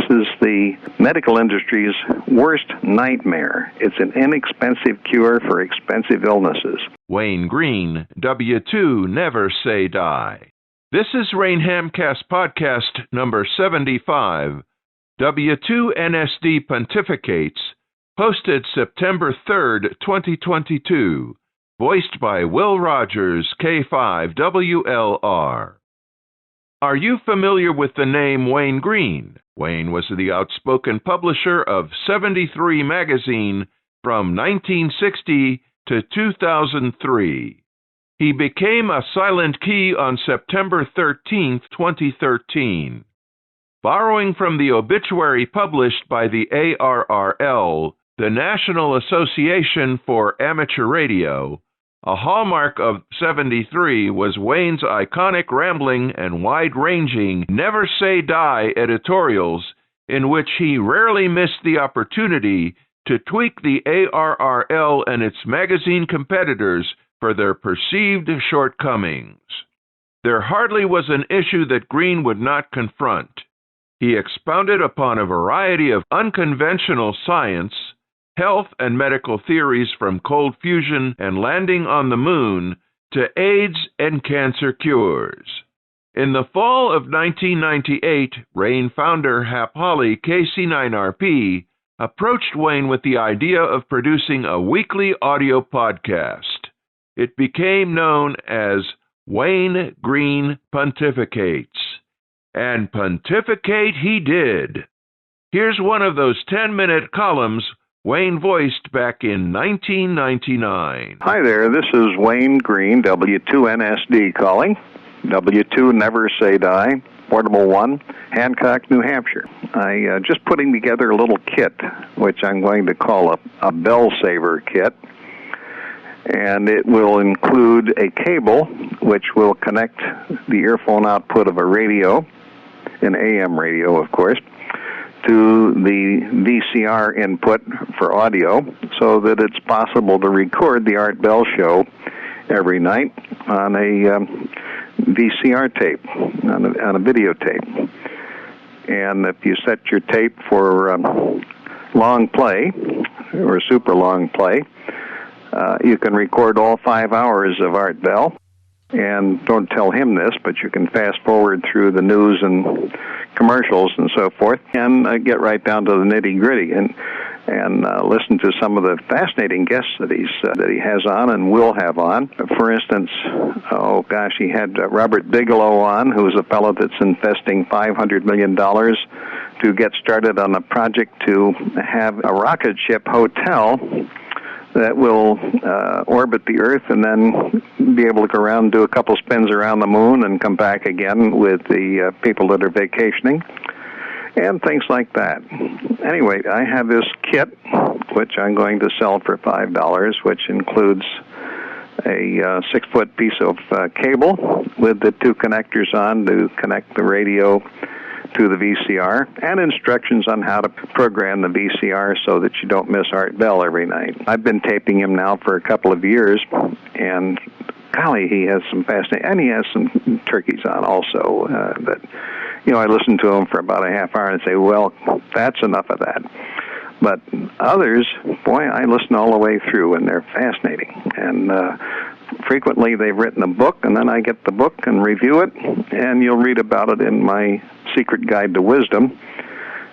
is the medical industry's worst nightmare. It's an inexpensive cure for expensive illnesses. Wayne Greene, W2 Never Say Die. This is Rain Hamcast podcast number 75, W2 NSD Pontificates, posted September 3rd, 2022, voiced by Will Rogers, K5WLR. Are you familiar with the name Wayne Greene? Wayne was the outspoken publisher of 73 magazine from 1960 to 2003. He became a silent key on September 13, 2013. Borrowing from the obituary published by the ARRL, the National Association for Amateur Radio, a hallmark of 73 was Wayne's iconic rambling and wide-ranging Never Say Die editorials, in which he rarely missed the opportunity to tweak the ARRL and its magazine competitors for their perceived shortcomings. There hardly was an issue that Greene would not confront. He expounded upon a variety of unconventional science, health and medical theories from cold fusion and landing on the moon to AIDS and cancer cures. In the fall of 1998, RAIN founder Hap Holly, KC9RP, approached Wayne with the idea of producing a weekly audio podcast. It became known as Wayne Green Pontificates. And pontificate he did. Here's one of those 10-minute columns Wayne voiced back in 1999. Hi there, this is Wayne Greene, W2NSD calling. W2 Never Say Die, Portable 1, Hancock, New Hampshire. I just putting together a little kit, which I'm going to call a bell saver kit. And it will include a cable, which will connect the earphone output of a radio, an AM radio, of course, to the VCR input for audio, so that it's possible to record the Art Bell Show every night on a VCR tape, on a videotape. And if you set your tape for long play, or super long play, you can record all 5 hours of Art Bell. And don't tell him this, but you can fast forward through the news and commercials and so forth, and get right down to the nitty-gritty and listen to some of the fascinating guests that he has on and will have on. For instance, he had Robert Bigelow on, who's a fellow that's investing $500 million to get started on a project to have a rocket ship hotel that will orbit the Earth and then be able to go around and do a couple spins around the moon and come back again with the people that are vacationing and things like that. Anyway, I have this kit, which I'm going to sell for $5, which includes a 6-foot piece of cable with the 2 connectors on to connect the radio to the VCR, and instructions on how to program the VCR so that you don't miss Art Bell every night. I've been taping him now for a couple of years, and golly, he has some fascinating, and he has some turkeys on also. I listen to him for about a half hour and say, well, that's enough of that. But others, boy, I listen all the way through, and they're fascinating. And frequently they've written a book, and then I get the book and review it, and you'll read about it in my Secret Guide to Wisdom,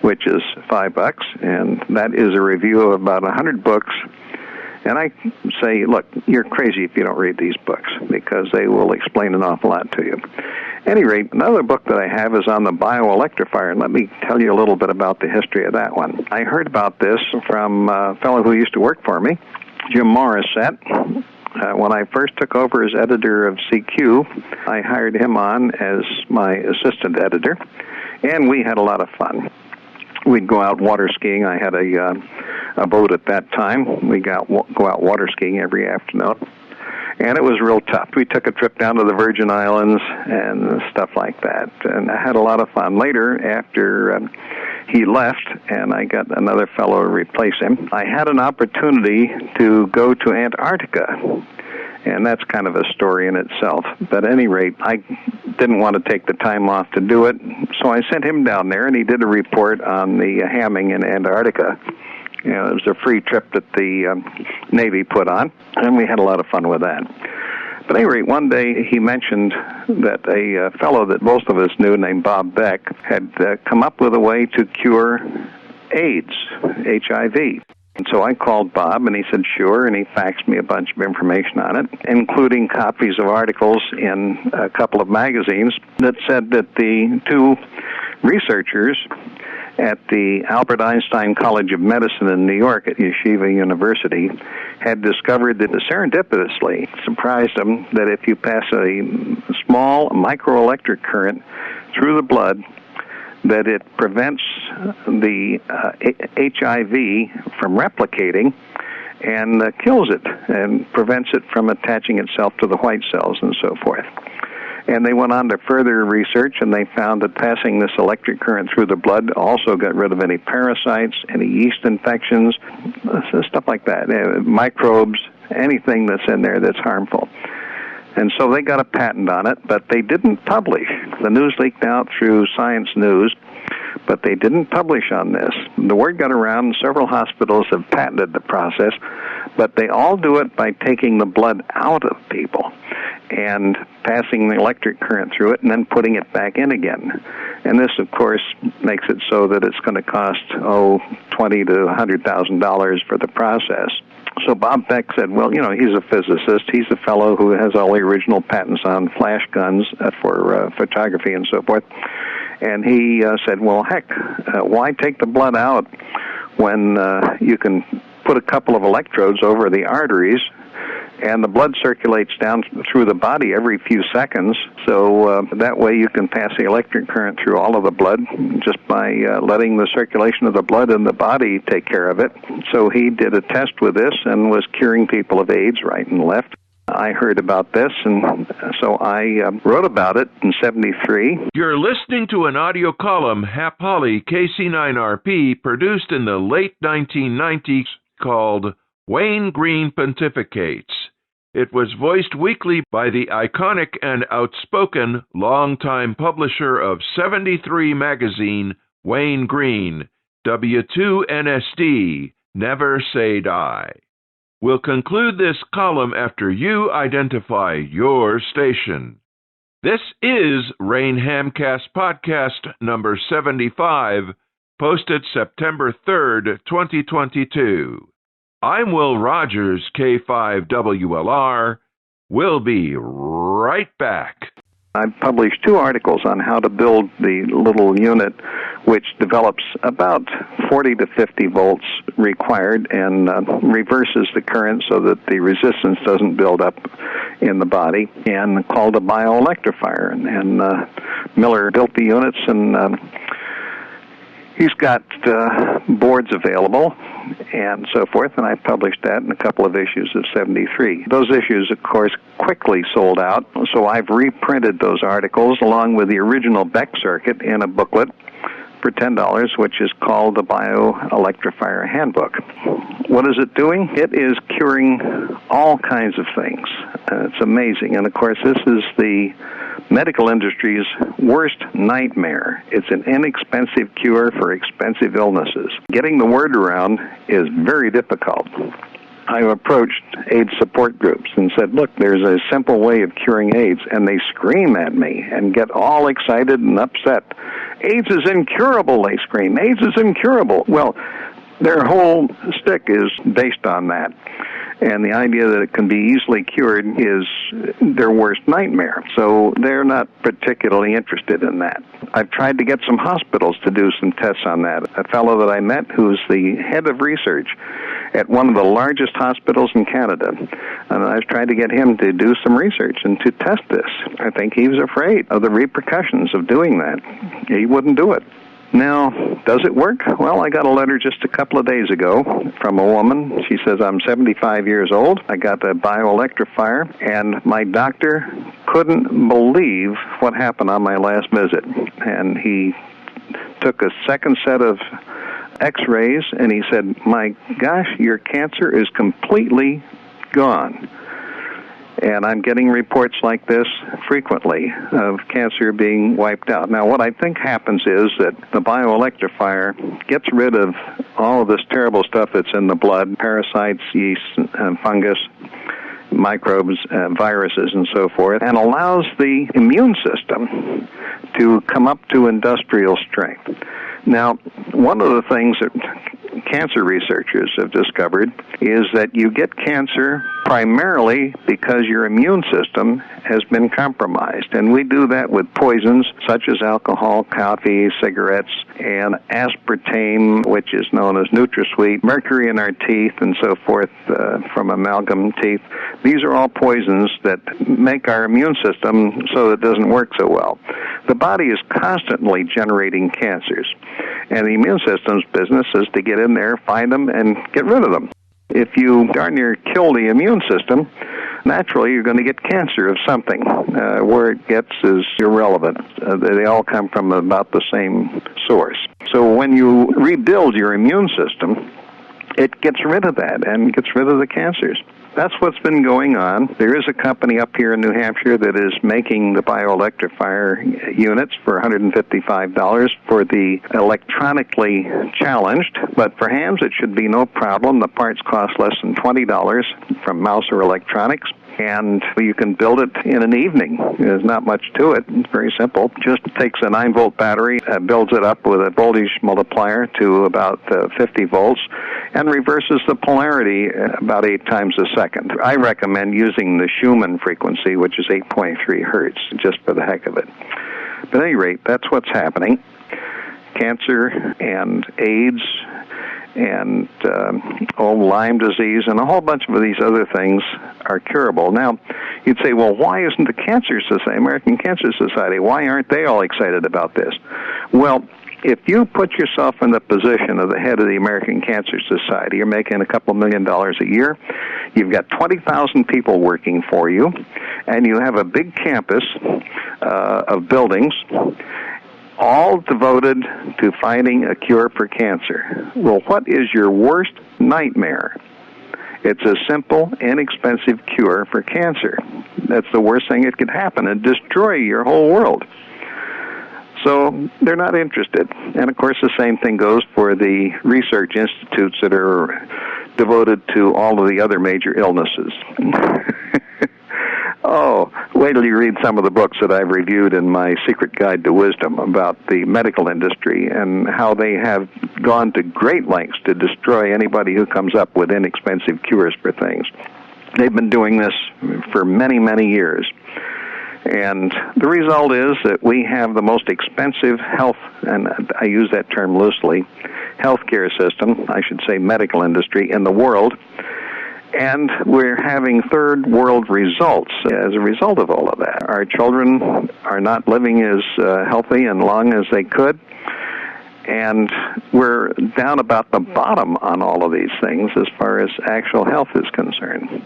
which is $5, and that is a review of about 100 books. And I say, look, you're crazy if you don't read these books, because they will explain an awful lot to you. At any rate, another book that I have is on the bioelectrifier, and let me tell you a little bit about the history of that one. I heard about this from a fellow who used to work for me, Jim Morissette. When I first took over as editor of CQ, I hired him on as my assistant editor, and we had a lot of fun. We'd go out water skiing. I had a boat at that time. We go out water skiing every afternoon, and it was real tough. We took a trip down to the Virgin Islands and stuff like that, and I had a lot of fun. Later, after he left, and I got another fellow to replace him, I had an opportunity to go to Antarctica And that's kind of a story in itself. But at any rate, I didn't want to take the time off to do it, so I sent him down there, and he did a report on the hamming in Antarctica. It was a free trip that the Navy put on, and we had a lot of fun with that. But at any rate, one day he mentioned that a fellow that most of us knew named Bob Beck had come up with a way to cure AIDS, HIV. And so I called Bob, and he said, sure, and he faxed me a bunch of information on it, including copies of articles in a couple of magazines that said that the two researchers at the Albert Einstein College of Medicine in New York at Yeshiva University had discovered that serendipitously surprised them that if you pass a small microelectric current through the blood, that it prevents the HIV from replicating and kills it and prevents it from attaching itself to the white cells and so forth. And they went on to further research, and they found that passing this electric current through the blood also got rid of any parasites, any yeast infections, stuff like that, microbes, anything that's in there that's harmful. And so they got a patent on it, but they didn't publish. The news leaked out through Science News, but they didn't publish on this. The word got around, and several hospitals have patented the process, but they all do it by taking the blood out of people and passing the electric current through it and then putting it back in again. And this, of course, makes it so that it's going to cost, $20,000 to $100,000 for the process. So Bob Beck said, well, he's a physicist. He's the fellow who has all the original patents on flash guns for photography and so forth. And he said, well, heck, why take the blood out when you can put a couple of electrodes over the arteries, and the blood circulates down through the body every few seconds, so that way you can pass the electric current through all of the blood just by letting the circulation of the blood in the body take care of it. So he did a test with this and was curing people of AIDS right and left. I heard about this, and so I wrote about it in 1973. You're listening to an audio column Hap Holly, KC9RP, produced in the late 1990s called Wayne Green Pontificates. It was voiced weekly by the iconic and outspoken longtime publisher of 73 magazine, Wayne Greene, W2NSD, Never Say Die. We'll conclude this column after you identify your station. This is Rain Hamcast Podcast number 75, posted September 3rd, 2022. I'm Will Rogers, K5WLR. We'll be right back. I've published 2 articles on how to build the little unit which develops about 40 to 50 volts required and reverses the current so that the resistance doesn't build up in the body, and called a bioelectrifier. And Miller built the units, and he's got boards available and so forth, and I published that in a couple of issues of 73. Those issues, of course, quickly sold out, so I've reprinted those articles along with the original Beck circuit in a booklet for $10, which is called the Bioelectrifier Handbook. What is it doing? It is curing all kinds of things. It's amazing, and of course, this is the medical industry's worst nightmare. It's an inexpensive cure for expensive illnesses. Getting the word around is very difficult. I've approached AIDS support groups and said, look, there's a simple way of curing AIDS, and they scream at me and get all excited and upset. AIDS is incurable, they scream. AIDS is incurable. Well, their whole stick is based on that. And the idea that it can be easily cured is their worst nightmare. So they're not particularly interested in that. I've tried to get some hospitals to do some tests on that. A fellow that I met who's the head of research at one of the largest hospitals in Canada, and I've tried to get him to do some research and to test this. I think he was afraid of the repercussions of doing that. He wouldn't do it. Now, does it work? Well, I got a letter just a couple of days ago from a woman. She says, I'm 75 years old. I got a bioelectrifier, and my doctor couldn't believe what happened on my last visit. And he took a second set of x-rays, and he said, my gosh, your cancer is completely gone. And I'm getting reports like this frequently of cancer being wiped out. Now, what I think happens is that the bioelectrifier gets rid of all of this terrible stuff that's in the blood, parasites, yeast, fungus, microbes, viruses, and so forth, and allows the immune system to come up to industrial strength. Now, one of the things that cancer researchers have discovered is that you get cancer primarily because your immune system has been compromised. And we do that with poisons such as alcohol, coffee, cigarettes, and aspartame, which is known as NutraSweet, mercury in our teeth, and so forth from amalgam teeth. These are all poisons that make our immune system so it doesn't work so well. The body is constantly generating cancers, and the immune system's business is to get in there, find them, and get rid of them. If you darn near kill the immune system, naturally you're going to get cancer of something. Where it gets is irrelevant. They all come from about the same source. So when you rebuild your immune system, it gets rid of that and gets rid of the cancers. That's what's been going on. There is a company up here in New Hampshire that is making the bioelectrifier units for $155 for the electronically challenged. But for hams, it should be no problem. The parts cost less than $20 from Mouser Electronics. And you can build it in an evening. There's not much to it. It's very simple. Just takes a 9-volt battery, builds it up with a voltage multiplier to about 50 volts, and reverses the polarity about 8 times a second. I recommend using the Schumann frequency, which is 8.3 hertz, just for the heck of it. But at any rate, that's what's happening. Cancer and AIDS and Lyme disease and a whole bunch of these other things are curable. Now, you'd say, well, why isn't the American Cancer Society, why aren't they all excited about this? Well, if you put yourself in the position of the head of the American Cancer Society, you're making a couple $1 million a year, you've got 20,000 people working for you, and you have a big campus of buildings, all devoted to finding a cure for cancer. Well, what is your worst nightmare? It's a simple, inexpensive cure for cancer. That's the worst thing that could happen and destroy your whole world. So they're not interested. And, of course, the same thing goes for the research institutes that are devoted to all of the other major illnesses. Oh, wait till you read some of the books that I've reviewed in my Secret Guide to Wisdom about the medical industry and how they have gone to great lengths to destroy anybody who comes up with inexpensive cures for things. They've been doing this for many, many years. And the result is that we have the most expensive health, and I use that term loosely, healthcare system, I should say medical industry, in the world. And we're having third world results as a result of all of that. Our children are not living as healthy and long as they could. And we're down about the bottom on all of these things as far as actual health is concerned.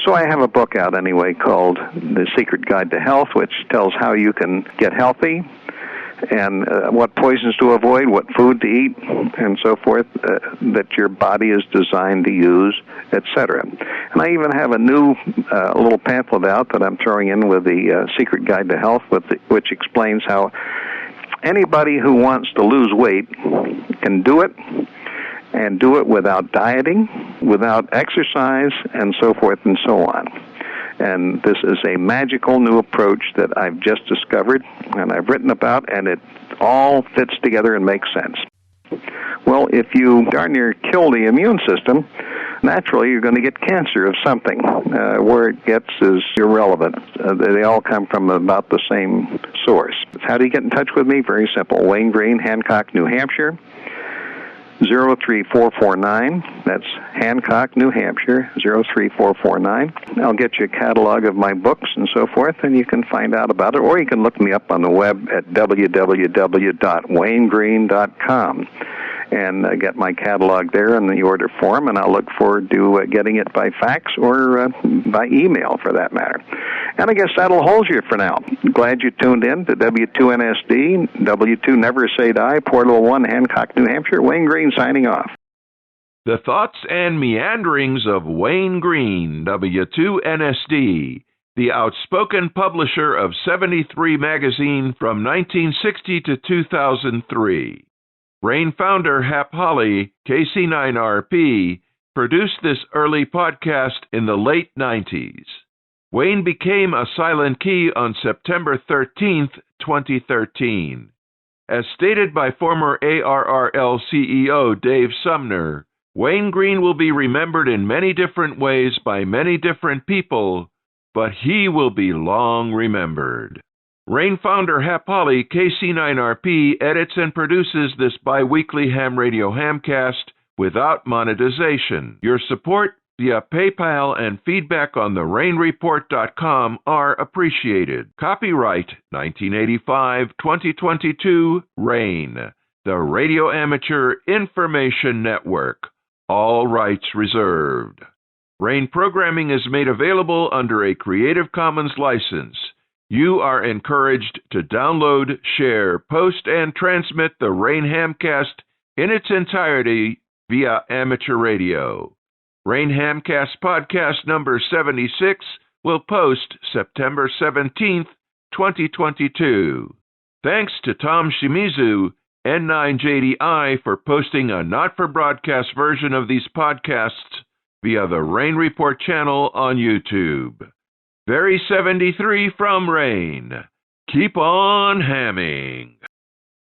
So I have a book out anyway called The Secret Guide to Health, which tells how you can get healthy and what poisons to avoid, what food to eat, and so forth, that your body is designed to use, etc. And I even have a new little pamphlet out that I'm throwing in with the Secret Guide to Health, which explains how anybody who wants to lose weight can do it, and do it without dieting, without exercise, and so forth and so on. And this is a magical new approach that I've just discovered and I've written about, and it all fits together and makes sense. Well, if you darn near kill the immune system, naturally you're going to get cancer of something. Where it gets is irrelevant. They all come from about the same source. How do you get in touch with me? Very simple. Wayne Greene, Hancock, New Hampshire. 03449. That's Hancock, New Hampshire, 03449. I'll get you a catalog of my books and so forth, and you can find out about it, or you can look me up on the web at www.waynegreene.com and get my catalog there in the order form, and I'll look forward to getting it by fax or by email, for that matter. And I guess that'll hold you for now. Glad you tuned in to W2NSD, W2 Never Say Die, Portal 1, Hancock, New Hampshire. Wayne Greene signing off. The thoughts and meanderings of Wayne Greene, W2NSD, the outspoken publisher of 73 magazine from 1960 to 2003. RAIN founder Hap Holly, KC9RP, produced this early podcast in the late 90s. Wayne became a silent key on September 13, 2013. As stated by former ARRL CEO Dave Sumner, Wayne Greene will be remembered in many different ways by many different people, but he will be long remembered. RAIN founder Hap Holly, KC9RP, edits and produces this bi-weekly ham radio Hamcast without monetization. Your support via PayPal and feedback on the rainreport.com are appreciated. Copyright 1985-2022 RAIN, the Radio Amateur Information Network. All rights reserved. RAIN programming is made available under a Creative Commons license. You are encouraged to download, share, post, and transmit the RAIN Hamcast in its entirety via amateur radio. RAIN Hamcast podcast number 76 will post September 17th, 2022. Thanks to Tom Shimizu, N9JDI, for posting a not-for-broadcast version of these podcasts via the RAIN Report channel on YouTube. Very 73 from RAIN. Keep on hamming.